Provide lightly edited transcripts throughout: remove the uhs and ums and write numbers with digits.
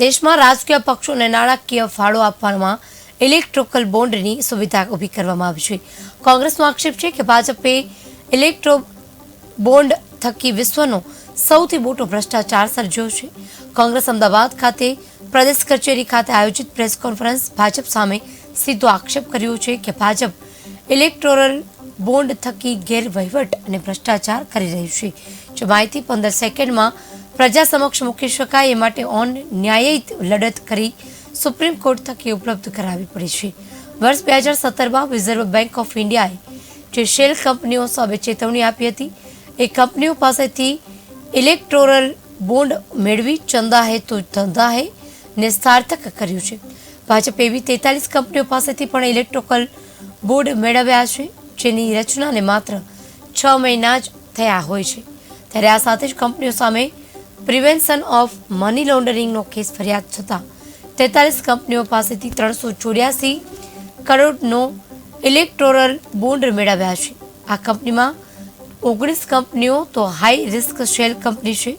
દેશમાં રાજકીય પક્ષોને નાણાકીય ફાળો આપવામાં ઇલેક્ટ્રોકલ બોન્ડની સુવિધા ઊભી કરવામાં આવી છે. કોંગ્રેસનો આક્ષેપ છે કે ભાજપે ઇલેક્ટ્રો બોન્ડ થકી વિશ્વનો સૌથી મોટો ભ્રષ્ટાચાર સર્જ્યો છે. કોંગ્રેસ અમદાવાદ ખાતે પ્રદેશ કચેરી ખાતે આયોજિત પ્રેસ કોન્ફરન્સ ભાજપ સામે સીધો આક્ષેપ કર્યો છે કે ભાજપ ઇલેક્ટોરલ બોન્ડ થકી ગેરવહીવટ અને ભ્રષ્ટાચાર કરી રહ્યું છે. જો માહિતી 15 સેકન્ડમાં પ્રજા સમક્ષ મૂકી શકાય એ માટે ન્યાયિક લડત કરી સુપ્રીમ કોર્ટ થકી ઉપલબ્ધ કરાવવી પડી છે. વર્ષ 2017માં રિઝર્વ બેંક ઓફ ઇન્ડિયાએ જે શેલ કંપનીઓ સામે ચેતવણી આપી હતી એ કંપનીઓ પાસેથી ઇલેક્ટોરલ બોન્ડ મેળવી ચંદા હે તો ધંધા હે ને સાર્થક કર્યું છે. ભાજપે એવી 43 કંપનીઓ પાસેથી પણ ઇલેક્ટ્રોકલ બોન્ડ મેળવ્યા છે, જેની રચનાને માત્ર 6 મહિના જ થયા હોય છે. ત્યારે આ સાથે જ કંપનીઓ સામે પ્રિવેન્શન ઓફ મની લોન્ડરિંગનો કેસ ફરિયાદ થતાં 43 કંપનીઓ પાસેથી 384 કરોડનો ઇલેક્ટોરલ બોન્ડ મેળવ્યા છે. આ કંપનીમાં 19 કંપનીઓ તો હાઈ રિસ્ક શેલ કંપની છે,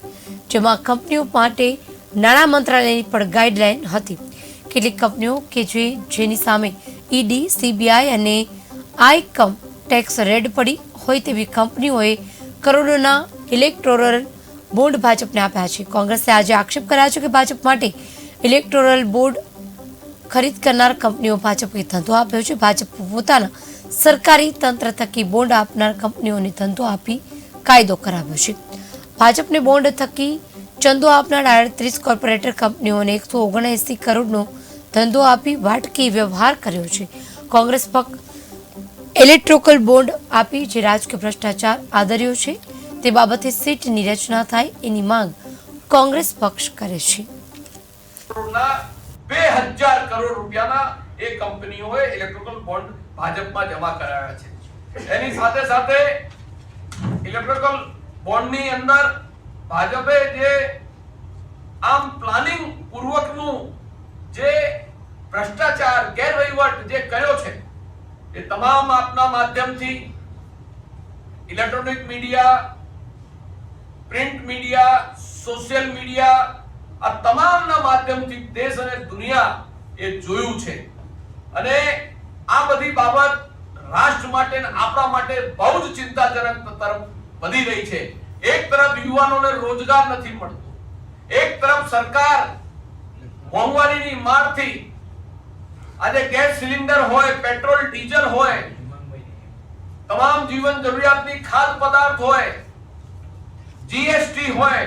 જેમાં કંપનીઓ માટે નાણાં મંત્રાલયની પણ ગાઈડલાઈન હતી. કેટલીક કંપનીઓ કે જેની સામે ઈડી, સીબીઆઈ અને આઈકમ ટેક્સ રેડ પડી હોય તેવી કંપનીઓએ કરોડોના ઇલેક્ટોરલ બોન્ડ ભાજપને આપ્યા છે. કોંગ્રેસે આજે આક્ષેપ કર્યા છે કે ભાજપ માટે ઇલેક્ટોરલ બોન્ડ ખરીદ કરનાર કંપનીઓ ભાજપે ધંધો આપ્યો છે. ભાજપ પોતાના સરકારી તંત્ર થકી બોન્ડ આપનાર કંપનીઓને ધંધો આપી કાયદો કરાવ્યો છે. ભાજપને બોન્ડ થકી ચંદો આપનાર 38 કોર્પોરેટર કંપનીઓને 179 કરોડનો ધંધો આપી વાટકી વ્યવહાર કર્યો છે. કોંગ્રેસ પક્ષ ઇલેક્ટ્રોકલ બોન્ડ આપી જે રાજકીય ભ્રષ્ટાચાર આદર્યો છે તે બાબતે સીટની રચના થાય એની માંગ કોંગ્રેસ પક્ષ કરે છે. 2000 કરોડ રૂપિયાના એ કંપનીઓએ ઇલેક્ટ્રોકલ બોન્ડ ભાજપમાં જમા કરાવ્યા છે. એની સાથે સાથે ઇલેક્ટ્રોકલ બોન્ડની અંદર ભાજપે જે આમ પ્લાનિંગ પૂર્વકનું જે ભ્રષ્ટાચાર ગેરવહીવટ જે કર્યો છે એ તમામ આપના માધ્યમથી electronic media, print media, social media આ તમામના માધ્યમથી દેશ અને દુનિયા એ જોયું છે. અને આ બધી બાબત રાષ્ટ્ર માટે અને આપણા માટે બહુ જ ચિંતાજનક તરફ વધી રહી છે. એક તરફ યુવાનોને રોજગાર નથી મળતો, એક તરફ સરકાર મોંઘવારીની મારથી આજે ગેસ સિલિન્ડર હોય, પેટ્રોલ ડીઝલ હોય, તમામ જીવન જરૂરિયાતની ખાદ્ય પદાર્થ હોય, જીએસટી હોય,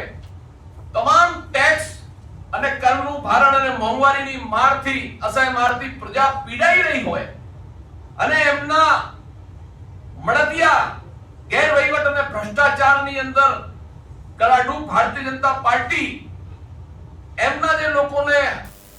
તમામ ટેક્સ અને કરનું ભારણ અને મોંઘવારીની મારથી અસહ્ય મારથી પ્રજા પીડાઈ રહી હોય અને એમના મળતિયા ગેરવહીવટ અને ભ્રષ્ટાચારની અંદર કલાડુ ભારતીય જનતા પાર્ટી એમના જે લોકોને